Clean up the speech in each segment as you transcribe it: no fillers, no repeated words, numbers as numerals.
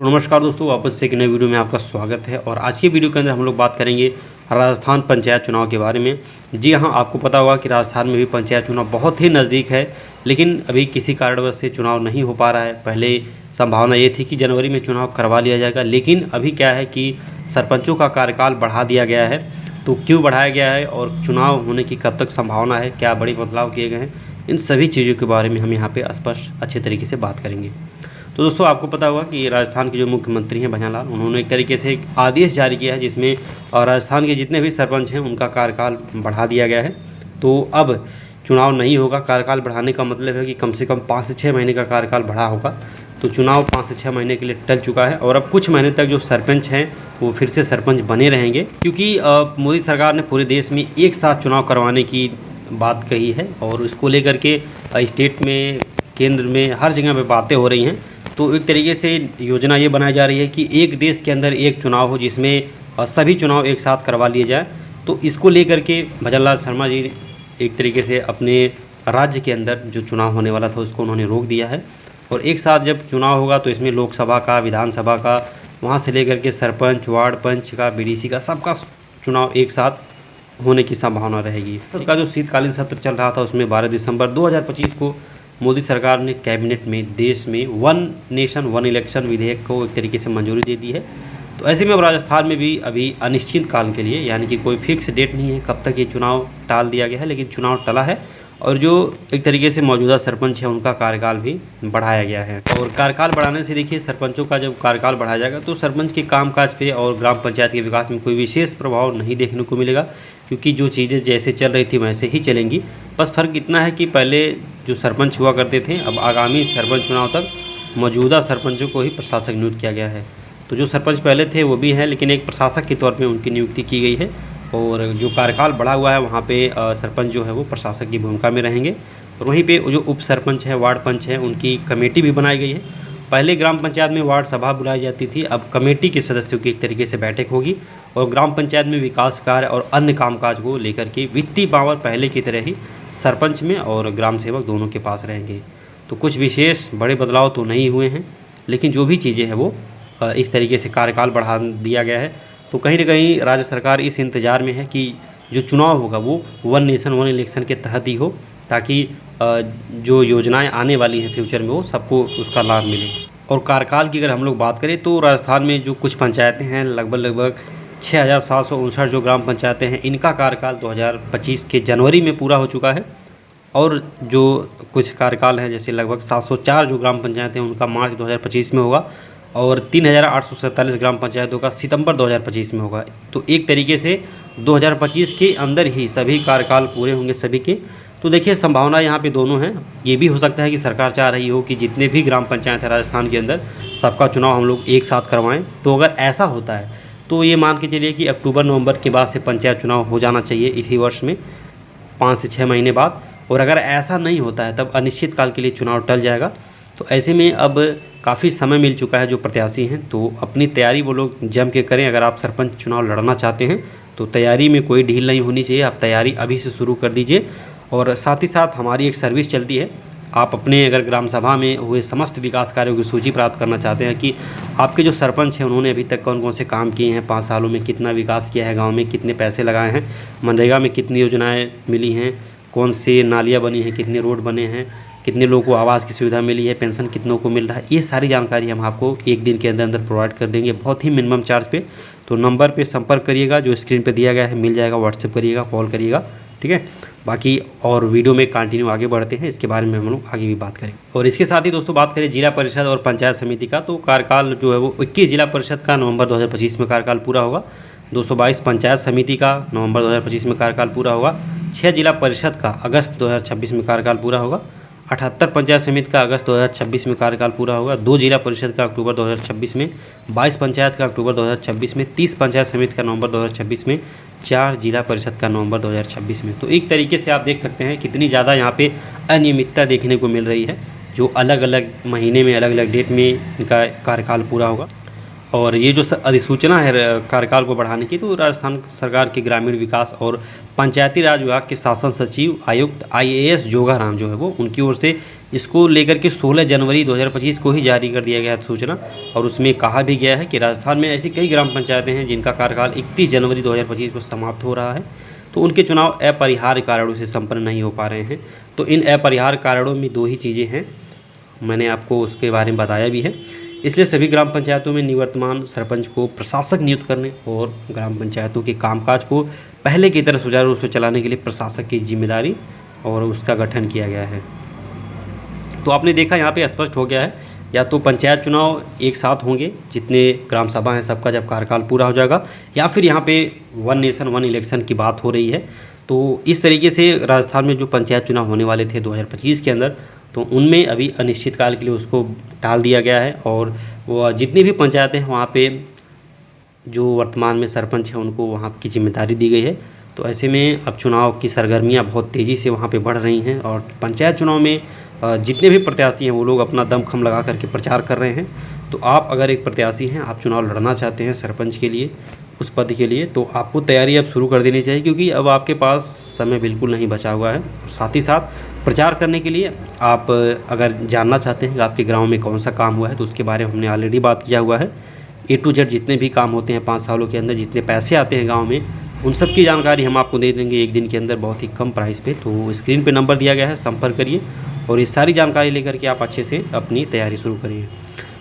नमस्कार दोस्तों, वापस से एक नए वीडियो में आपका स्वागत है। और आज की वीडियो के अंदर हम लोग बात करेंगे राजस्थान पंचायत चुनाव के बारे में। जी हाँ, आपको पता होगा कि राजस्थान में भी पंचायत चुनाव बहुत ही नज़दीक है, लेकिन अभी किसी कारणवश से चुनाव नहीं हो पा रहा है। पहले संभावना ये थी कि जनवरी में चुनाव करवा लिया जाएगा, लेकिन अभी क्या है कि सरपंचों का कार्यकाल बढ़ा दिया गया है। तो क्यों बढ़ाया गया है और चुनाव होने की कब तक संभावना है, क्या बड़े बदलाव किए गए हैं, इन सभी चीज़ों के बारे में हम यहाँ पर स्पष्ट अच्छे तरीके से बात करेंगे। तो दोस्तों, आपको पता होगा कि राजस्थान के जो मुख्यमंत्री हैं भंवर लाल, उन्होंने एक तरीके से एक आदेश जारी किया है जिसमें राजस्थान के जितने भी सरपंच हैं उनका कार्यकाल बढ़ा दिया गया है। तो अब चुनाव नहीं होगा। कार्यकाल बढ़ाने का मतलब है कि कम से कम 5 से 6 महीने का कार्यकाल बढ़ा होगा। तो चुनाव 5 से 6 महीने के लिए टल चुका है और अब कुछ महीने तक जो सरपंच हैं वो फिर से सरपंच बने रहेंगे, क्योंकि मोदी सरकार ने पूरे देश में एक साथ चुनाव करवाने की बात कही है और इसको लेकर के स्टेट में, केंद्र में, हर जगह पे बातें हो रही हैं। तो एक तरीके से योजना ये बनाई जा रही है कि एक देश के अंदर एक चुनाव हो जिसमें सभी चुनाव एक साथ करवा लिए जाए। तो इसको लेकर के भंवर लाल शर्मा जी एक तरीके से अपने राज्य के अंदर जो चुनाव होने वाला था उसको उन्होंने रोक दिया है। और एक साथ जब चुनाव होगा तो इसमें लोकसभा का, विधानसभा का, वहाँ से लेकर के सरपंच, वार्ड पंच का, बीडीसी का, सबका चुनाव एक साथ होने की संभावना रहेगी। इसका जो शीतकालीन सत्र चल रहा था उसमें 12 दिसंबर 2025 को मोदी सरकार ने कैबिनेट में देश में वन नेशन वन इलेक्शन विधेयक को एक तरीके से मंजूरी दे दी है। तो ऐसे में अब राजस्थान में भी अभी अनिश्चित काल के लिए, यानी कि कोई फिक्स डेट नहीं है कब तक ये चुनाव टाल दिया गया है, लेकिन चुनाव टला है और जो एक तरीके से मौजूदा सरपंच है उनका कार्यकाल भी बढ़ाया गया है। और कार्यकाल बढ़ाने से देखिए, सरपंचों का जब कार्यकाल बढ़ाया जाएगा तो सरपंच के कामकाज पे और ग्राम पंचायत के विकास में कोई विशेष प्रभाव नहीं देखने को मिलेगा, क्योंकि जो चीज़ें जैसे चल रही थी वैसे ही चलेंगी। बस फ़र्क इतना है कि पहले जो सरपंच हुआ करते थे, अब आगामी सरपंच चुनाव तक मौजूदा सरपंचों को ही प्रशासक नियुक्त किया गया है। तो जो सरपंच पहले थे वो भी हैं, लेकिन एक प्रशासक के तौर पे उनकी नियुक्ति की गई है। और जो कार्यकाल बढ़ा हुआ है वहाँ पे सरपंच जो है वो प्रशासक की भूमिका में रहेंगे। और वहीं पे जो उप सरपंच हैं, वार्ड पंच हैं, उनकी कमेटी भी बनाई गई है। पहले ग्राम पंचायत में वार्ड सभा बुलाई जाती थी, अब कमेटी के सदस्यों की एक तरीके से बैठक होगी और ग्राम पंचायत में विकास कार्य और अन्य कामकाज को लेकर के वित्तीय पावर पहले की तरह ही सरपंच में और ग्राम सेवक दोनों के पास रहेंगे। तो कुछ विशेष बड़े बदलाव तो नहीं हुए हैं, लेकिन जो भी चीज़ें हैं वो इस तरीके से कार्यकाल बढ़ा दिया गया है। तो कहीं ना कहीं राज्य सरकार इस इंतज़ार में है कि जो चुनाव होगा वो वन नेशन वन इलेक्शन के तहत ही हो, ताकि जो योजनाएं आने वाली हैं फ्यूचर में वो सबको उसका लाभ मिले। और कार्यकाल की अगर हम लोग बात करें तो राजस्थान में जो कुछ पंचायतें हैं, लगभग 6759 जो ग्राम पंचायतें हैं, इनका कार्यकाल 2025 के जनवरी में पूरा हो चुका है। और जो कुछ कार्यकाल हैं, जैसे लगभग 704 जो ग्राम पंचायतें हैं उनका मार्च 2025 में होगा और 3847 ग्राम पंचायतों का सितंबर 2025 में होगा। तो एक तरीके से 2025 के अंदर ही सभी कार्यकाल पूरे होंगे सभी के। तो देखिए, संभावना यहाँ पे दोनों हैं। ये भी हो सकता है कि सरकार चाह रही हो कि जितने भी ग्राम पंचायत है राजस्थान के अंदर, सबका चुनाव हम लोग एक साथ करवाएं। तो अगर ऐसा होता है तो ये मान के चलिए कि अक्टूबर नवंबर के बाद से पंचायत चुनाव हो जाना चाहिए इसी वर्ष में, 5 से 6 महीने बाद। और अगर ऐसा नहीं होता है तब अनिश्चित काल के लिए चुनाव टल जाएगा। तो ऐसे में अब काफ़ी समय मिल चुका है जो प्रत्याशी हैं, तो अपनी तैयारी वो लोग जम के करें। अगर आप सरपंच चुनाव लड़ना चाहते हैं तो तैयारी में कोई ढील नहीं होनी चाहिए, आप तैयारी अभी से शुरू कर दीजिए। और साथ ही साथ हमारी एक सर्विस चलती है, आप अपने अगर ग्राम सभा में हुए समस्त विकास कार्यों की सूची प्राप्त करना चाहते हैं कि आपके जो सरपंच हैं उन्होंने अभी तक कौन कौन से काम किए हैं, 5 सालों में कितना विकास किया है, गांव में कितने पैसे लगाए हैं, मनरेगा में कितनी योजनाएं मिली हैं, कौन सी नालियाँ बनी हैं, कितने रोड बने हैं, कितने लोगों को आवास की सुविधा मिली है, पेंशन कितनों को मिल रहा है, ये सारी जानकारी हम आपको एक दिन के अंदर अंदर प्रोवाइड कर देंगे, बहुत ही मिनिमम चार्ज पे। तो नंबर पे संपर्क करिएगा, जो स्क्रीन पे दिया गया है मिल जाएगा, व्हाट्सएप करिएगा, कॉल करिएगा, ठीक है। बाकी और वीडियो में कंटिन्यू आगे बढ़ते हैं, इसके बारे में हम लोग आगे भी बात करेंगे। और इसके साथ ही दोस्तों बात करें जिला परिषद और पंचायत समिति का, तो कार्यकाल जो है वो 21 जिला परिषद का नवंबर 2025 में कार्यकाल पूरा होगा, 222 पंचायत समिति का नवंबर 2025 में कार्यकाल पूरा होगा, 6 जिला परिषद का अगस्त 2026 में कार्यकाल पूरा होगा, 78 पंचायत समिति का अगस्त 2026 में कार्यकाल पूरा होगा, 2 जिला परिषद का अक्टूबर 2026 में, 22 पंचायत का अक्टूबर 2026 में, 30 पंचायत समिति का नवंबर 2026 में, 4 जिला परिषद का नवंबर 2026 में। तो एक तरीके से आप देख सकते हैं कितनी ज़्यादा यहाँ पे अनियमितता देखने को मिल रही है, जो अलग अलग महीने में अलग अलग डेट में इनका कार्यकाल पूरा होगा। और ये जो अधिसूचना है कार्यकाल को बढ़ाने की, तो राजस्थान सरकार के ग्रामीण विकास और पंचायती राज विभाग के शासन सचिव आयुक्त IAS जोगाराम जो है वो उनकी ओर से इसको लेकर के 16 जनवरी 2025 को ही जारी कर दिया गया अधिसूचना। और उसमें कहा भी गया है कि राजस्थान में ऐसी कई ग्राम पंचायतें हैं जिनका कार्यकाल 31 जनवरी 2025 को समाप्त हो रहा है, तो उनके चुनाव अपरिहार्य कारणों से संपन्न नहीं हो पा रहे हैं। तो इन अपरिहार्य कारणों में 2 ही चीज़ें हैं, मैंने आपको उसके बारे में बताया भी है। इसलिए सभी ग्राम पंचायतों में निवर्तमान सरपंच को प्रशासक नियुक्त करने और ग्राम पंचायतों के कामकाज को पहले की तरह सुचारू रूप से चलाने के लिए प्रशासक की जिम्मेदारी और उसका गठन किया गया है। तो आपने देखा यहाँ पे स्पष्ट हो गया है, या तो पंचायत चुनाव एक साथ होंगे जितने ग्राम सभा हैं सबका जब कार्यकाल पूरा हो जाएगा, या फिर यहाँ पे 1 नेशन 1 इलेक्शन की बात हो रही है। तो इस तरीके से राजस्थान में जो पंचायत चुनाव होने वाले थे 2025 के अंदर, तो उनमें अभी अनिश्चित काल के लिए उसको टाल दिया गया है। और वो जितनी भी पंचायतें हैं वहाँ पे जो वर्तमान में सरपंच हैं उनको वहाँ की जिम्मेदारी दी गई है। तो ऐसे में अब चुनाव की सरगर्मियाँ बहुत तेज़ी से वहाँ पे बढ़ रही हैं और पंचायत चुनाव में जितने भी प्रत्याशी हैं वो लोग अपना दमखम लगा करके प्रचार कर रहे हैं। तो आप अगर एक प्रत्याशी हैं, आप चुनाव लड़ना चाहते हैं सरपंच के लिए, उस पद के लिए, तो आपको तैयारी अब शुरू कर देनी चाहिए, क्योंकि अब आपके पास समय बिल्कुल नहीं बचा हुआ है। साथ ही साथ प्रचार करने के लिए आप अगर जानना चाहते हैं कि आपके गांव में कौन सा काम हुआ है, तो उसके बारे में हमने ऑलरेडी बात किया हुआ है। A to Z जितने भी काम होते हैं 5 सालों के अंदर, जितने पैसे आते हैं गांव में, उन सब की जानकारी हम आपको दे देंगे एक दिन के अंदर बहुत ही कम प्राइस पे। तो स्क्रीन पे नंबर दिया गया है, संपर्क करिए और ये सारी जानकारी लेकर के आप अच्छे से अपनी तैयारी शुरू करिए।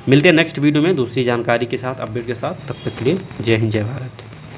मिलते हैं नेक्स्ट वीडियो में दूसरी जानकारी के साथ, अपडेट के साथ। तब तक के लिए जय हिंद, जय भारत।